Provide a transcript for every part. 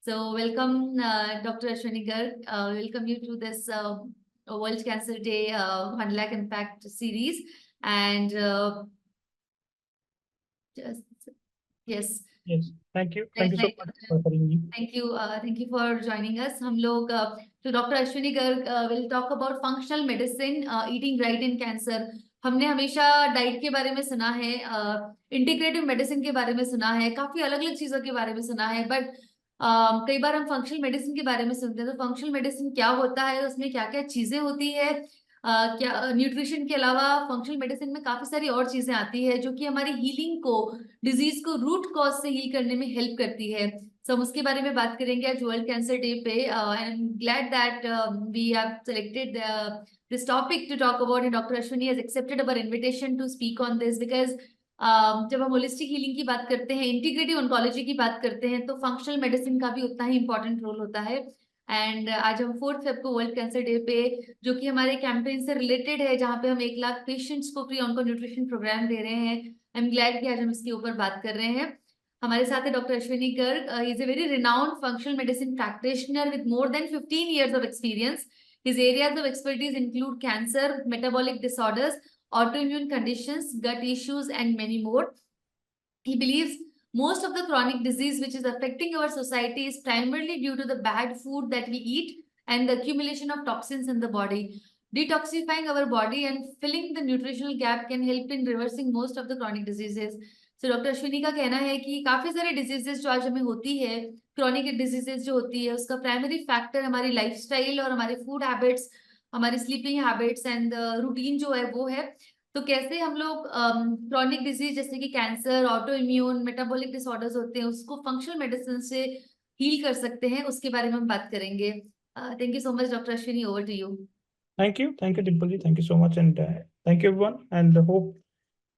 So welcome, Dr. Ashwini Garg. Welcome you to this World Cancer Day 1 Lakh Impact series. And just, yes. Yes, thank you. Thank you so much for having me. Thank you for joining us. हम लोग तो Dr. Ashwini Garg will talk about functional medicine, eating right in cancer. हमने हमेशा diet के बारे में सुना है, इंटीग्रेटिव मेडिसिन के बारे में सुना है, काफी अलग अलग चीजों के बारे में सुना है, बट कई बार हम फंक्शनल मेडिसिन के बारे में सुनते हैं। तो फंक्शनल मेडिसिन क्या होता है, उसमें क्या क्या चीजें होती है, क्या न्यूट्रिशन के अलावा फंक्शनल मेडिसिन में काफी सारी और चीजें आती है जो कि हमारी हीलिंग को, डिजीज को रूट कॉज से हील करने में हेल्प करती है। सो हम उसके बारे में बात करेंगे आज वर्ल्ड कैंसर डे पे। I am glad that we have selected this topic to talk about, and Dr. Ashwini has accepted our invitation to speak on this because जब हम होलिस्टिक हीलिंग की बात करते हैं, इंटीग्रेटिव ऑन्कोलॉजी की बात करते हैं, तो फंक्शनल मेडिसिन का भी उतना ही इंपॉर्टेंट रोल होता है। एंड आज हम 4 फेब को वर्ल्ड कैंसर डे पे, जो कि हमारे कैंपेन से रिलेटेड है, जहाँ पे हम 1 लाख पेशेंट्स को फ्री ऑन्को न्यूट्रिशन प्रोग्राम दे रहे हैं, आई एम ग्लैड कि आज हम इसके ऊपर बात कर रहे हैं। हमारे साथ है doctor Ashwini Garg. He is a very renowned functional medicine practitioner with more than 15 years of experience. His areas of expertise include cancer, metabolic disorders, autoimmune conditions, gut issues, and many more. He believes most of the chronic disease which is affecting our society is primarily due to the bad food that we eat and the accumulation of toxins in the body. Detoxifying our body and filling the nutritional gap can help in reversing most of the chronic diseases. So doctor Ashwini का कहना है कि काफी सारे diseases जो आज हमें होती है, क्रॉनिक डिजीजेस जो होती है, उसका प्राइमरी फैक्टर हमारी लाइफस्टाइल और हमारे फूड हैबिट्स, हमारी स्लीपिंग हैबिट्स एंड रूटीन जो है वो है। तो कैसे हम लोग क्रॉनिक डिजीज जैसे कि cancer, auto immune, metabolic disorders होते हैं, उसको फंक्शनल मेडिसिन से हील कर सकते हैं, उसके बारे में हम बात करेंगे। Thank you so much doctor Ashwini, over to you. Thank you Dimple ji, thank you so much and thank you everyone and hope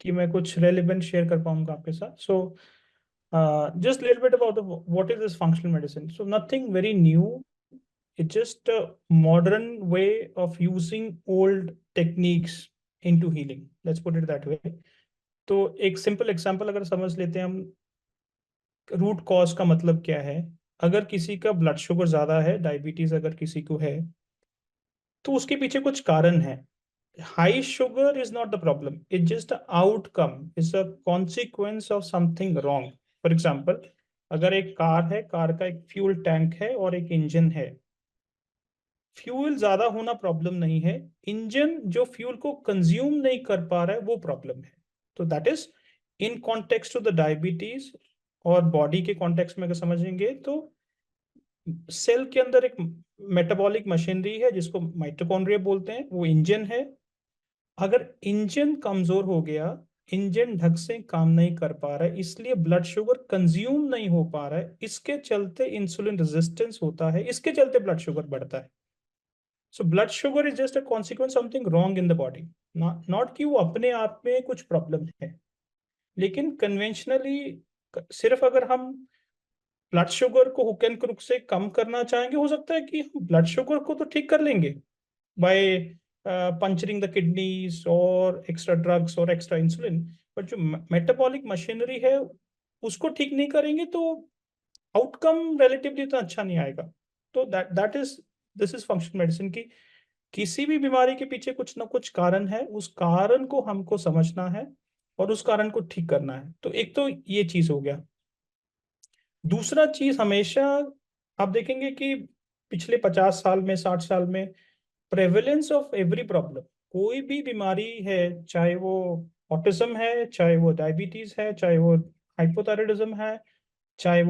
कि मैं कुछ रेलेवेंट शेयर कर पाऊंगा आपके साथ। सो just a little bit about what is this functional medicine. So nothing very new, it's just a modern way of using old techniques into healing, let's put it that way. तो एक simple example अगर समझ लेते हैं हम, root cause का मतलब क्या है। अगर किसी का ब्लड शुगर ज्यादा है, डायबिटीज अगर किसी को है, तो उसके पीछे कुछ कारण है। High sugar is not the problem, it just outcome, is a consequence of something wrong. For example, अगर एक कार है, कार का एक फ्यूल टैंक है और एक इंजन है, फ्यूल ज्यादा होना प्रॉब्लम नहीं है, इंजन जो फ्यूल को कंज्यूम नहीं कर पा रहा है वो प्रॉब्लम है। तो that is in context to the diabetes. और बॉडी के कॉन्टेक्स्ट में अगर समझेंगे तो सेल के अंदर एक मेटाबॉलिक मशीनरी है जिसको माइटोकॉन्ड्रिया बोलते हैं, वो इंजन है। अगर इंजन कमजोर हो गया, इंजन ढंग से काम नहीं कर पा रहा है, इसलिए ब्लड शुगर कंज्यूम नहीं हो पा रहा है, इसके चलते इंसुलिन रेजिस्टेंस होता है, इसके चलते ब्लड शुगर बढ़ता है। So blood sugar is just a consequence something wrong in the body, not कि वो अपने आप में कुछ प्रॉब्लम है। लेकिन कन्वेंशनली सिर्फ अगर हम ब्लड शुगर को हुक एंड क्रुक से कम करना चाहेंगे, हो सकता है कि हम ब्लड शुगर को तो ठीक कर लेंगे बाय पंचरिंग द किडनीज और एक्स्ट्रा ड्रग्स और एक्स्ट्रा इंसुलिन, बट जो मेटाबॉलिक मशीनरी है उसको ठीक नहीं करेंगे तो आउटकम रिलेटिवली तो अच्छा नहीं आएगा। तो that is this is functional medicine की किसी भी बीमारी के पीछे कुछ ना कुछ कारण है, उस कारण को हमको समझना है और उस कारण को ठीक करना है। तो एक तो ये चीज हो गया। दूसरा चीज, हमेशा आप देखेंगे कि पिछले 50 साल में, 60 साल में, प्रेवलेंस ऑफ एवरी प्रॉब्लम, कोई भी बीमारी है, चाहे वो ऑटिज्म है, चाहे वो डायबिटीज है, चाहे वो हाइपोथायराइडिज्म है, चाहे